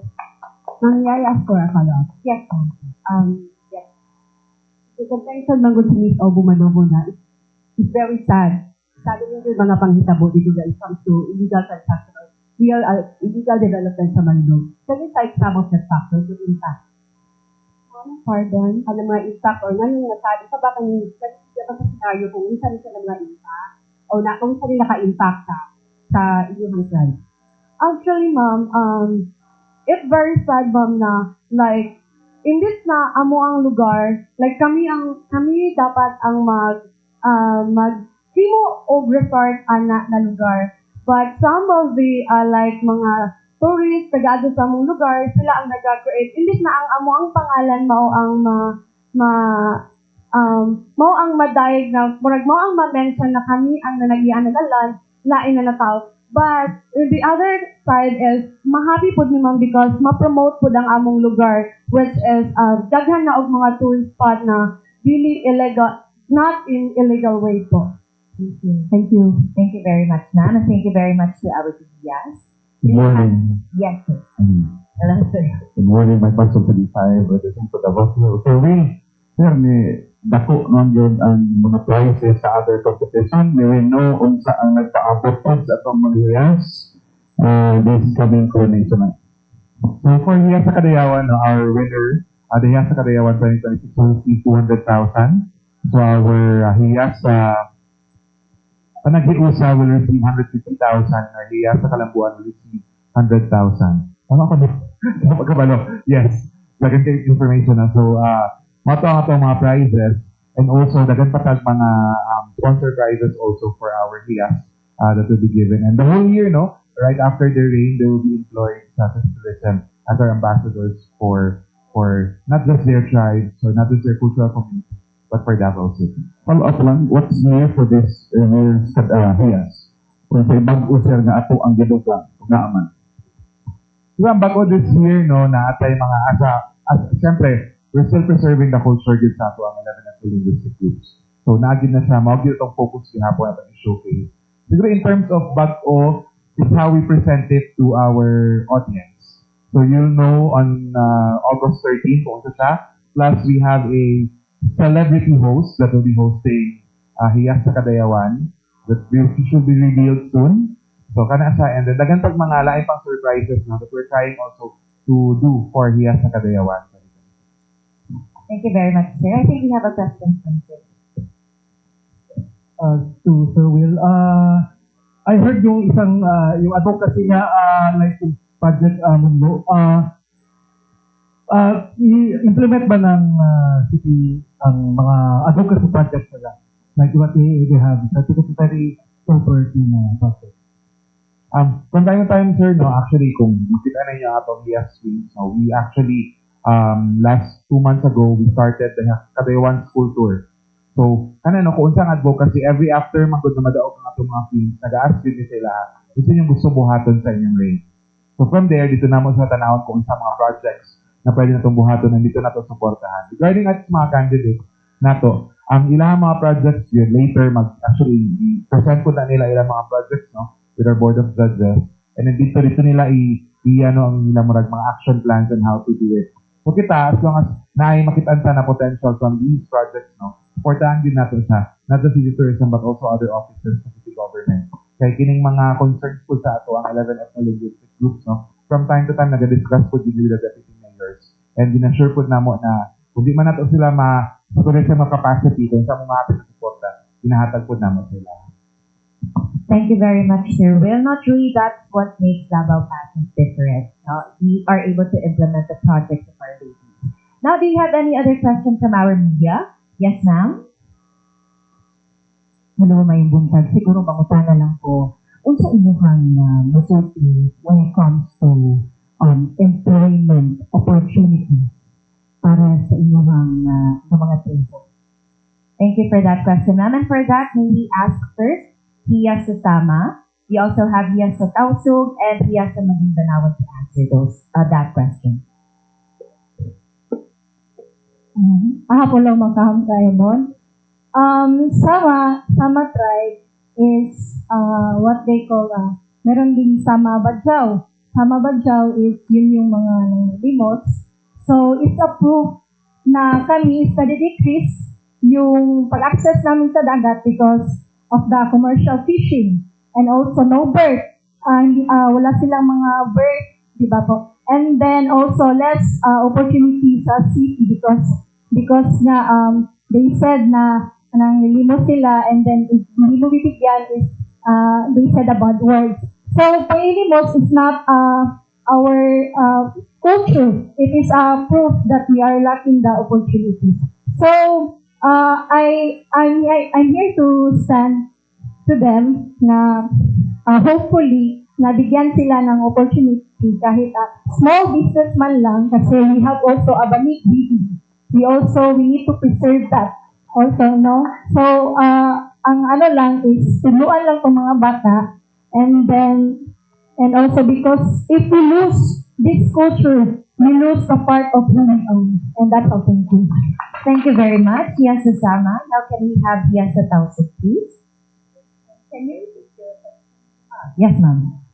May I ask for a follow-up? Yes. Yes. The contention ng si Miss Obo Manobo na is very sad. Sad yung mga panghitabo dito when it comes to illegal transaction or real illegal development sa Manilog. Can you cite some of the factors of impact? Pardon? Ano mga impact or ngayon nasabi sa baka yung sa scenario kung minsan sila mga impact o na kung saan naka-impact sa inyong crime? Actually, ma'am, it's very sad, ma'am, na like imbis na amo ang lugar, like kami dapat ang mag-simo og resort na lugar. But some of the like mga tourists tagado sa among lugar, sila ang nag-create. Imbis na ang amo ang pangalan mao ang ma-diagnose, mao ang ma-mention na kami ang nanagian ng land, lain na nataw. But the other side is mahappy pud ni ma'am because ma-promote pud ang among lugar, which is daghan na og mga tourist spot na really illegal, not in illegal way po. Thank you. Thank you very much, ma'am, and thank you very much to our TDS. Good morning. Yes, sir. Hello, Good morning, my person 35, representing for the Buffalo. So, sir, ni dako nung yun ang mga prices sa other competition. We know unsa ang nagpaabot po sa itong mga hiyas. This is coming coronation. So for Hiyas sa Kadayawan, our winner, the Hiyas sa Kadayawan 2026 will receive 200,000. So our Hiyas sa Panaghiusa will receive 150,000. Our Hiyas sa Kalambuan will receive 100,000. Tama ko dito? Pagkabalo. Yes. Dagan kayo information na. So, mato ang atong mga prizes. And also, dagan patag mga sponsor prizes also for our Hiyas that will be given. And the whole year, no? Right after the rain, they will be employed sa tourism as our ambassadors for not just their tribes or not just their cultural community, but for Davao City. Follow up lang, what's new for this year's hiyas? Kung sa ibang sir nga ato ang gidugang, naaman. Diba, bago this year, no, na atay mga siyempre, we're still preserving the culture gid sa ato ang 11 ethnic linguistic groups. So, naagin na siya, mawag itong focus gihapon natin i-showcase. Siguro in terms of bago, is how we present it to our audience. So, you'll know on August 13 kung ito siya. Plus, we have a celebrity host that will be hosting Hiyas sa Kadayawan that should be revealed soon. So, kana siya. And then, dagan pag mga lain pang surprises na that we're trying also to do for Hiyas sa Kadayawan. Thank you very much, sir. I think we have a question from sir. To Sir Will, I heard yung isang, yung advocacy niya, like yung project Mundo, i-implement ba ng city ang mga advocacy projects nila? Like what they have, statutory property na project. From time to time, sir, no, actually, kung makita na niyo atong Hiyas Swings, no, we actually, last 2 months ago, we started the Kadayawan School Tour. So, no, kung saan advocacy, every after magod na madaog ang atong mga films, nag-ask din sila, gusto nyo gusto buhaton sa inyong range. So, from there, dito na mo sa tanawon kung saan mga projects na pwede na itong buhaton, and dito na ito supportahan. Regarding at mga candidates, nato, ang ilang mga projects yun, later, actually, present ko na nila ilang mga projects, no, with our board of judges, and then dito nila ang ilang mga action plans and how to do it. So, kita, as long as makita na potential from these projects, no, supportahan din natin siya, not just city tourism, but also other offices of city government. Kaya kining mga concerns po sa ato ang 11 ethno-linguistic groups, no? From time to time, nag-discuss po din with the deputy mayors. And ginasure po namo na kung di man nato sila ma-sulit sa mga capacity kung sa mga hapit na suporta, inahatag po namo sila. Thank you very much, Sir Will. Not really, that's what makes Davao Passions different. We are able to implement the projects of our babies. Now, do you have any other questions from our media? Yes, ma'am? Hello, may buntag. Siguro mangutana lang ko, unsa inyong masulti when it comes to employment opportunity para sa inyong mga tribo? Thank you for that question, ma'am. And for that, may we ask first, Hiya Susama. We also have Hiya sa Tausug and Hiya sa Maguindanaoan to answer that question. Ako lang magkahamkay mo. Sama tribe is what they call, meron din Sama Badjaw. Sama Badjaw is yun yung mga nangilimos. So, it's a proof na kami sa decrease yung pag-access namin sa dagat because of the commercial fishing and also no bird. Wala silang mga bird, di ba po? And then also less opportunities sa city because nga they said na nangilimos sila and then if hindi mo bibigyan is they said a bad word. So pangilimos is not our culture. It is a proof that we are lacking the opportunities. So I'm here to stand to them na hopefully nabigyan sila ng opportunity kahit small business man lang kasi we have also a banik baby. We need to preserve that also, no? So, ang ano lang is tuluan lang itong mga bata and also because if we lose this culture, we lose the part of who we are. And that's all. Thank you. Thank you very much, Hiya Susama. Now can we have Hiya sa Tausug, please? Can you repeat your question? Yes, ma'am.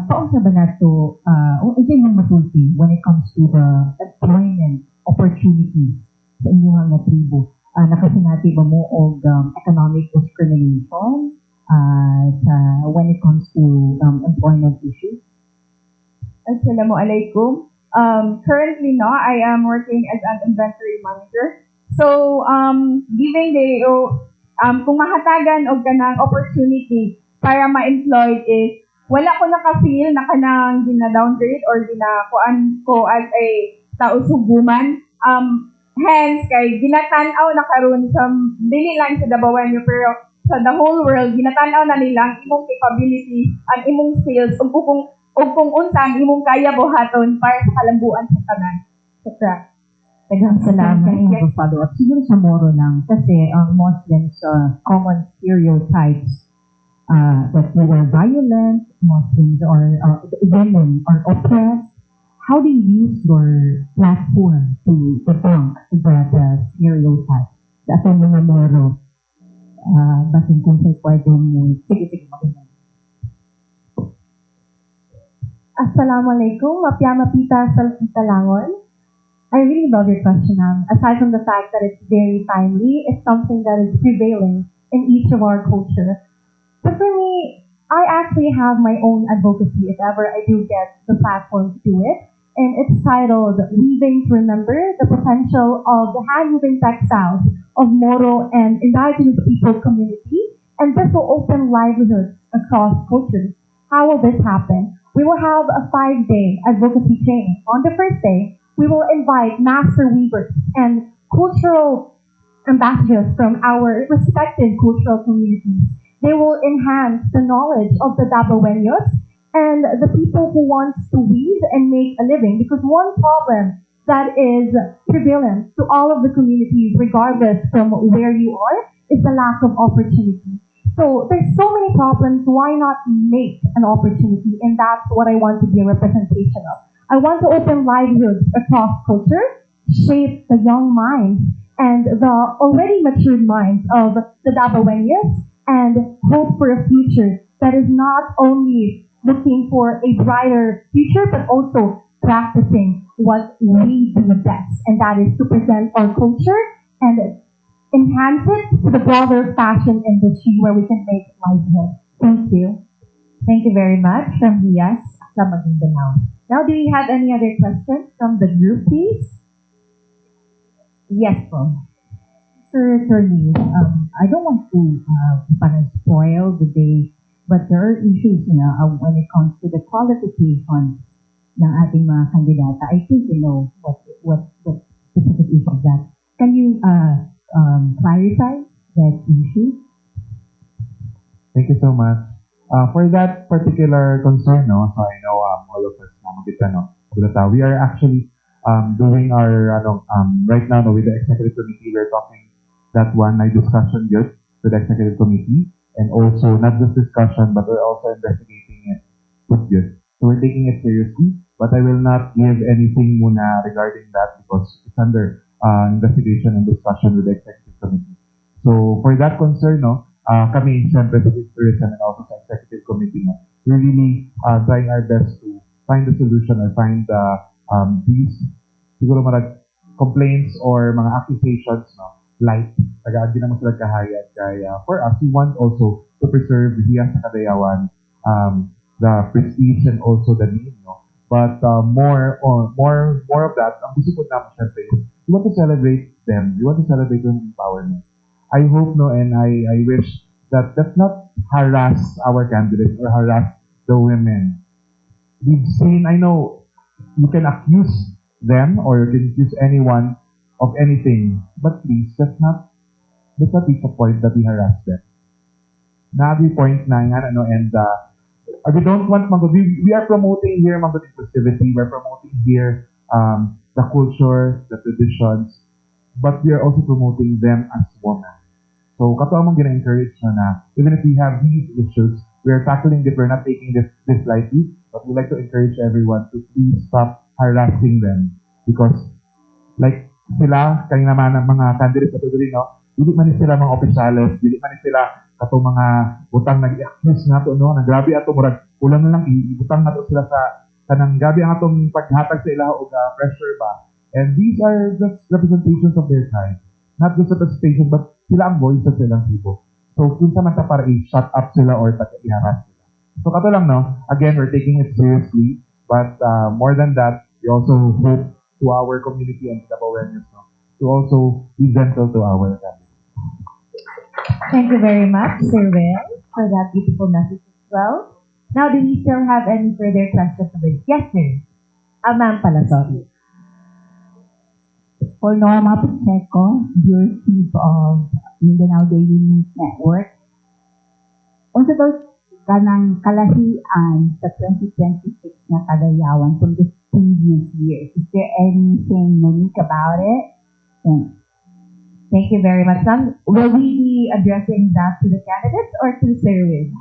Paunsa ba nato, unsa inyong masulti when it comes to the employment opportunities sa inyong nga tribo? Nakasinati ba mo og economic discrimination when it comes to employment issues? Assalamualaikum. Currently, no, I am working as an inventory manager. So, giving the kung mahatagan og kanang opportunity para ma-employed is wala ko naka-feel na kanang gina-downgrade or ginakuan ko as a tausuguman. Hence, kay ginatanaw na karon sa dili lang sa Dabawenyo pero sa the whole world, ginatanaw na nilang imong capability, ang imong skills, ug kung unsan imong kaya buhaton para sa kalambuan sa tanan. Sakra. Daghang salamat. Yes. Follow-up. Siguro sa Moro lang, kasi ang Muslims, common stereotypes that they were violent, Muslims or women are oppressed. How do you use your platform to debunk that stereotype? Sa atong mga Moro, basin kung sa'y pwedeng mo, sige, magandang. Assalamualaikum, Mapyama Pita Salpita Langon. I really love your question, aside from the fact that it's very timely, it's something that is prevailing in each of our culture. But for me, I actually have my own advocacy if ever I do get the platform to do it. And it's titled Weaving to Remember the Potential of the Hand-Woven Textiles of Moro and Indigenous People Community. And this will open livelihoods across cultures. How will this happen? We will have a 5-day advocacy training. On the first day, we will invite master weavers and cultural ambassadors from our respective cultural communities. They will enhance the knowledge of the Dabawenyos and the people who want to weave and make a living. Because one problem that is prevalent to all of the communities, regardless from where you are, is the lack of opportunity. So there's so many problems, why not make an opportunity? And that's what I want to be a representation of. I want to open livelihoods across culture, shape the young minds and the already matured minds of the Dabawenyos, and hope for a future that is not only looking for a brighter future, but also practicing what we do best, and that is to present our culture and enhance it to the broader fashion industry where we can make livelihood. Thank you. Thank you very much from Diaz sa Maguindanao. Now, do we have any other questions from the group, please? Yes, po. Sir Attorney, I don't want to parang spoil the day, but there are issues when it comes to the qualification ng ating mga kandidata. I think you know what specific issue of that. Can you clarify that issue? Thank you so much. For that particular concern, no, so I know all of us, we are actually doing our right now, no, with the executive committee, we're talking that one night discussion just with the executive committee, and also not just discussion, but we're also investigating it with youth. So we're taking it seriously, but I will not give anything muna regarding that because it's under investigation and discussion with the executive committee. So for that concern, no, kami siyempre sa tourism and also sa executive committee, no, we're really trying our best to find the solution or find these siguro mga complaints or mga accusations, no, light. Tagaan din naman sila kahayag. Kaya for us, we want also to preserve here sa Kadayawan the prestige and also the name, no. But more of that, ang gusto ko naman siyempre is we want to celebrate them. We want to celebrate women's empowerment. I hope, no, and I wish that that's not harass our candidates or harass the women. We've seen, I know, you can accuse them or you can accuse anyone of anything, but please, let's not reach a point that we harass them. Nabi point na nga, ano, and we don't want we are promoting here mga inclusivity, we're promoting here the culture, the traditions, but we are also promoting them as women. So, kato among gina-encourage na even if we have these issues, we are tackling it, we're not taking this lightly, but we like to encourage everyone to please stop harassing them. Because, like, sila, kayo naman ang mga candidates na tuloy, no? Hindi man sila mga opisyales, hindi man sila katong mga utang nag-accuse na to, no? Nagrabe ato, murag, ulang na lang, ibutang na to sila sa kanang gabi ang atong paghatag sa ilaha o pressure ba. And these are just representations of their time. Not just representation, but sila ang voice sa silang people. So, kung sa man sa para shut up sila or iharas sila. So, kato lang, no? Again, we're taking it seriously, but more than that, we also hope to our community and to the awareness, no? To also be gentle to our family. Thank you very much, Sir Will, for that beautiful message as well. Now, do we still have any further questions? Yes, sir. Ma'am pala, sorry. For Norma Pacheco, viewership of Mindanao Daily News Network, unsa daw kanang kalahian sa 2026 na Kadayawan from the previous years? Is there anything unique about it? Thank you very much, ma'am. Will we be addressing that to the candidates or to Sir Will?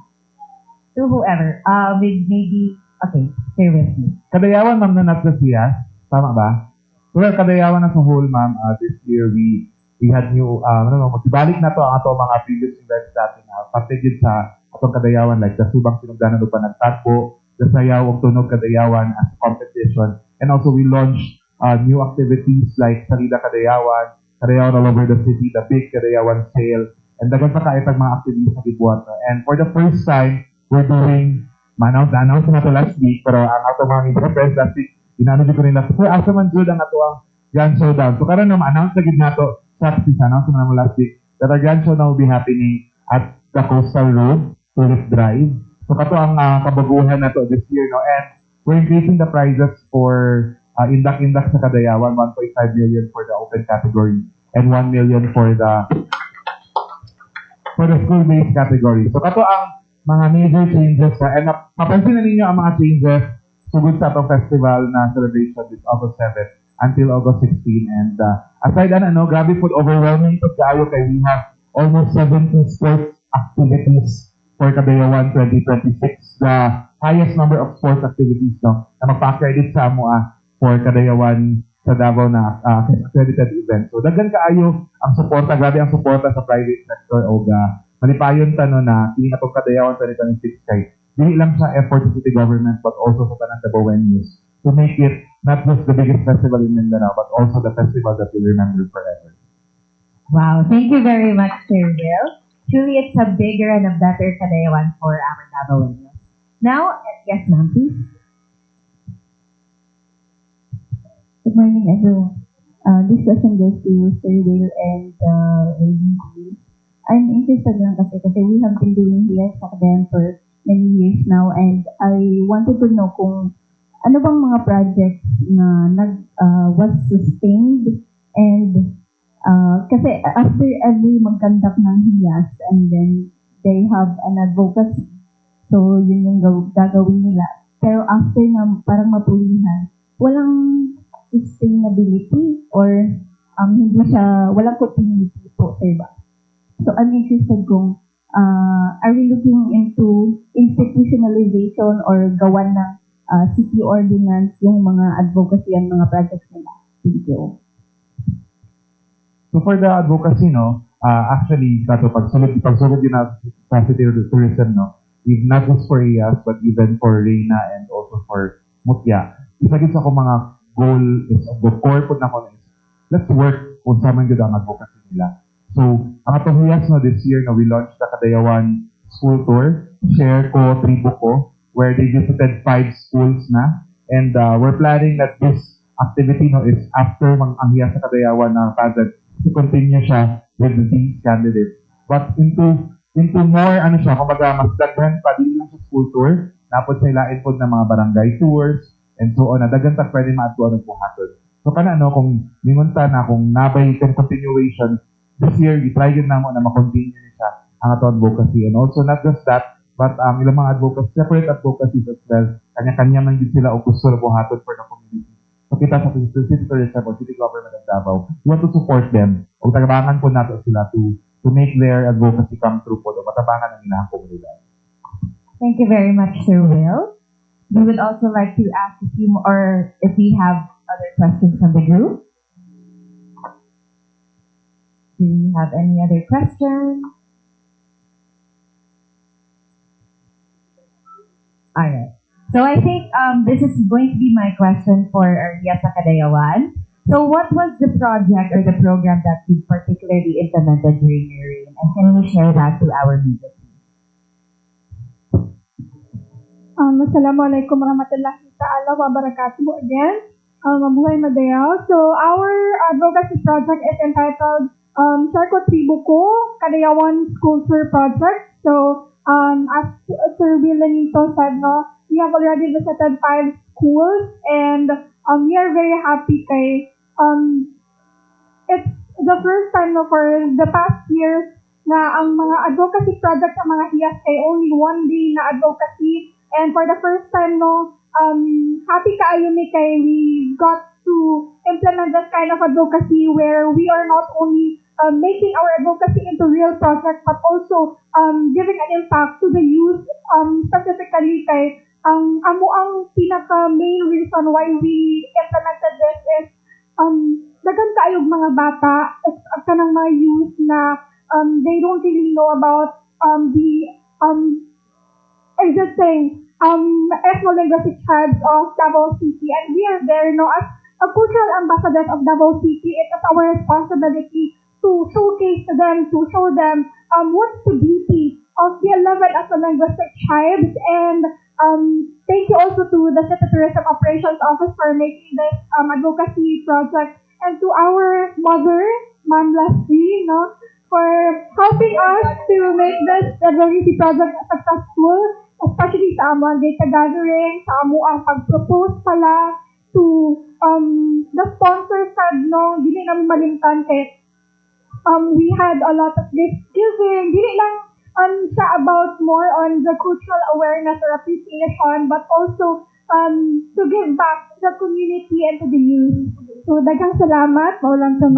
To whoever. Maybe, okay, Sir Will. Kadayawan, ma'am, na not just siya. Tama ba? Well, Kadayawan as a whole, ma'am, this year we had new, magbalik na to ang ato mga previous events natin. Patigid sa atong Kadayawan, like the Subang Sinugdanan pa nagtatbo, the Sayaw of Tunog Kadayawan as a competition. And also we launched new activities like Salida Kadayawan, Kadayawan all over the city, the Big Kadayawan Sale, and dagan pa kaitag mga activities na gibuhat. And for the first time, we're doing, announce na to last week, pero ang ato mga media friends last week, inano ko rin last week, asa man jud ang ato ang Grand Showdown. So karon naman, announce na gid nato sa announce na naman last week that our Grand Showdown will be happening at the Coastal Road, Tulip Drive. So kato ang kabaguhan nato this year, no? And we're increasing the prizes for indak-indak sa Kadayawan, 1.5 million for the open category and 1 million for the school-based category. So kato ang mga major changes and mapansin na ninyo ang mga changes sugod sa itong festival na celebration this August 7 until August 16. And aside grabe po, overwhelming po kayo kay we have almost 70 sports activities for Kadayawan 2026. The highest number of sports activities, no, na magpa-accredit sa AMOA for Kadayawan sa Davao na accredited event. So, daghan kaayo ang suporta, grabe ang suporta sa private sector o malipayon tano na kini atong Kadayawan 2026 kay dili lang sa effort sa city government but also sa tanang Dabaweños to make it not just the biggest festival in Mindanao but also the festival that we'll remember forever. Wow, thank you very much, Sir Will. Truly, it's a bigger and a better Kadayawan for our Dabaweños. Now, yes ma'am, please. Good morning, everyone. This question goes to Sir Will and Raven. I'm interested lang kasi we have been doing here sa Academ for many years now, and I wanted to know kung ano bang mga projects na was sustained, and kasi after every mag-conduct ng HIAS, and then they have an advocacy, so yun yung gagawin nila. Pero after na parang mapulihan, walang sustainability or hindi siya, walang continuity po, sir ba? So I'm interested kung are we looking into institutionalization or gawan ng city ordinance yung mga advocacy and mga projects nila? Thank you. So for the advocacy, actually, pagsulod din na sa city tourism, if not just for IAS, but even for Reyna and also for Mutya, isa gid sa akong mga goal is, the core po na ko is, let's work kung sa man gud ang advocacy nila. So, ang atong HIAS this year, we launched the Kadayawan School Tour, share ko, tribo ko, where they visited 5 schools na. And we're planning that this activity is after ang HIAS sa Kadayawan na pageant, to continue siya with these candidates. But into more, kumbaga, mas daghan pa, din lang sa school tour, napod sa ilain po ng mga barangay tours, and so on, daghan ta pwede maatuan ng buhaton. So, kung mingunta na, kung nabay kang continuation, this year, i-try yun na mo na makontinue siya ang ato advocacy. And also, not just that, but ilang mga advocacy, separate advocacies as well. Kanya-kanya man din sila o gusto na buhaton for the community. So, kita sa City Tourism o City Government of Davao, we want to support them. O tagabangan po nato sila to make their advocacy come true po. O matabangan ang ilang komunidad. Thank you very much, Sir Will. We would also like to ask a few more, or if we have other questions from the group. Do you have any other questions? Alright. So I think this is going to be my question for HIAS sa Kadayawan. So what was the project or the program that you particularly implemented during your reign? And can you share that to our media? Assalamualaikum warahmatullahi ta'ala wabarakatuh again. Mabuhay Madayaw. So our advocacy project is entitled Sarko Tribo Ko, Kadayawan School Tour Project. So, as Sir Willenito said, we have already visited 5 schools, and we are very happy kay it's the first time for the past years na ang mga advocacy project sa mga HIAS kay only 1 day na advocacy, and for the first time happy kaayo mi kay we got to implement this kind of advocacy where we are not only making our advocacy into real project, but also giving an impact to the youth, specifically kay ang pinaka main reason why we implemented this is daghan kaayog mga bata kanang mga youth na they don't really know about the existing ethno-linguistic tribes of Davao City, and we are there as a cultural ambassadors of Davao City. It is our responsibility to showcase to them, to show them what's the beauty of the 11 ethno-linguistic tribes. And thank you also to the City Tourism Operations Office for making this advocacy project, and to our mother, Ma'am Leslie, for helping us to make this advocacy project successful, especially sa among data gathering, sa amo ang pag-propose pala to the sponsor side, dili namin malimtan kay we had a lot of gift giving. Dili lang siya about more on the cultural awareness or appreciation, but also to give back to the community and to the youth. So, daghang salamat. Maulang to,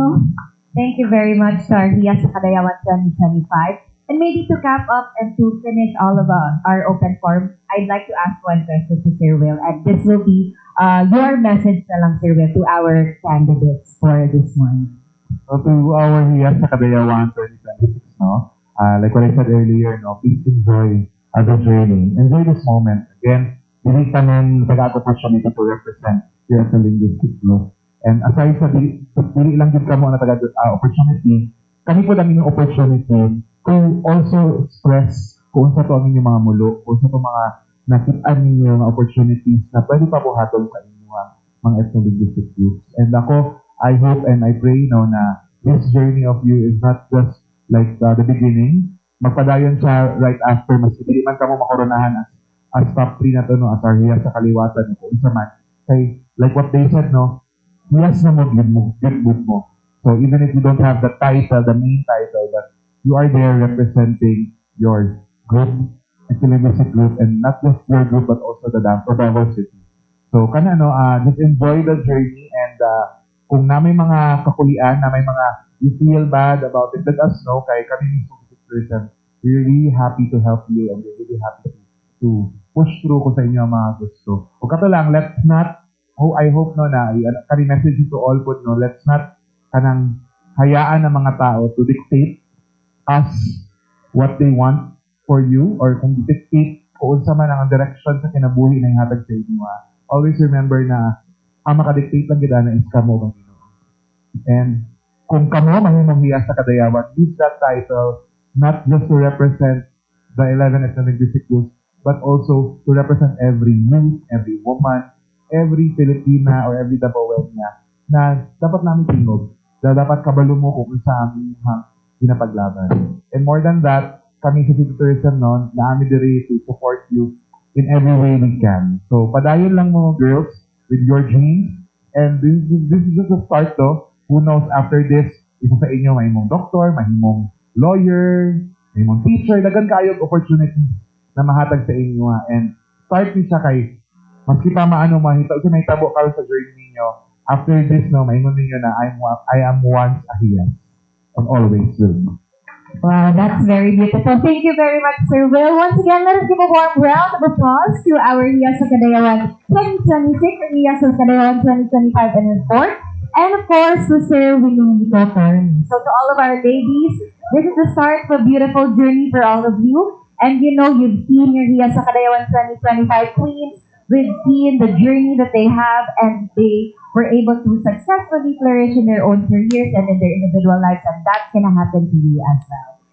Thank you very much, Sir HIAS sa Kadayawan 2025. And maybe to cap up and to finish all of our open forum, I'd like to ask one question to Sir Will, and this will be your message na lang, Sir Will, to our candidates for this morning. So to our HIAS sa Kadayawan 2026, like what I said earlier, please enjoy the training. Enjoy this moment. Again, dili kami taga-opportunity to represent here sa linguistic group. And aside sa dili lang din kamo na taga-opportunity, kami po lang yung opportunity to also express kung sa to ang inyong mga mulo, kung sa to mga nakita ninyo mga opportunities na pwede pa buhaton sa inyo mga ethno-linguistic groups. And ako, I hope and I pray na this journey of you is not just like the beginning. Magpadayon siya right after. Mas hindi man ka mo makoronahan as top 3 na to, as our hiyas sa kaliwatan. Kung isa man. Kay, like what they said, hiyas na mo, good mo. So even if you don't have the title, the main title, but you are there representing your group, ethno-linguistic group, and not just your group, but also the diversity. So, just enjoy the journey, and kung na may mga kakulian, na may mga you feel bad about it, let us know. Kay kami mismo person, we're really happy to help you, and we're really happy to push through kung sa inyo ang mga gusto. O kato lang, let's not, I hope kami message to all po, let's not kanang hayaan ng mga tao to dictate us what they want for you, or kung dictate kung sa man ang direction sa kinabuhi na ihatag sa inyo. Always remember na ang makadictate lang gid na is kamo. And kung kamo mahimong hiyas sa kadayawan, use that title not just to represent the 11 ethno-linguistic groups, but also to represent every youth, every woman, every Filipina, or every Dabawenya na dapat namin tingog, na dapat kabalo mo kung sa aming pinapaglaban. And more than that, kami sa City Tourism na amin diri to support you in every way we can. So, padayon lang mo, girls, with your dreams. And this is just a start, though. Who knows, after this, isa sa inyo, mahimong doctor, mahimong lawyer, mahimong teacher, dagan kayong opportunity na mahatag sa inyo. And start niyo siya kay, maski pa mahita, may tabo kayo sa journey niyo. After this, maingon niyo na I am once a hiyas and always will be. Wow, that's very beautiful. Thank you very much, Sir Will. Once again, let us give a warm round of applause to our Hiyas sa Kadayawan 2026 and Hiyas sa Kadayawan 2025 and report. And of course, to Sir Willie Cotter. So to all of our ladies, this is the start of a beautiful journey for all of you. And you've seen your Hiyas sa Kadayawan 2025 queens. We've seen the journey that they have, and they were able to successfully flourish in their own careers and in their individual lives, and that's gonna happen to you as well.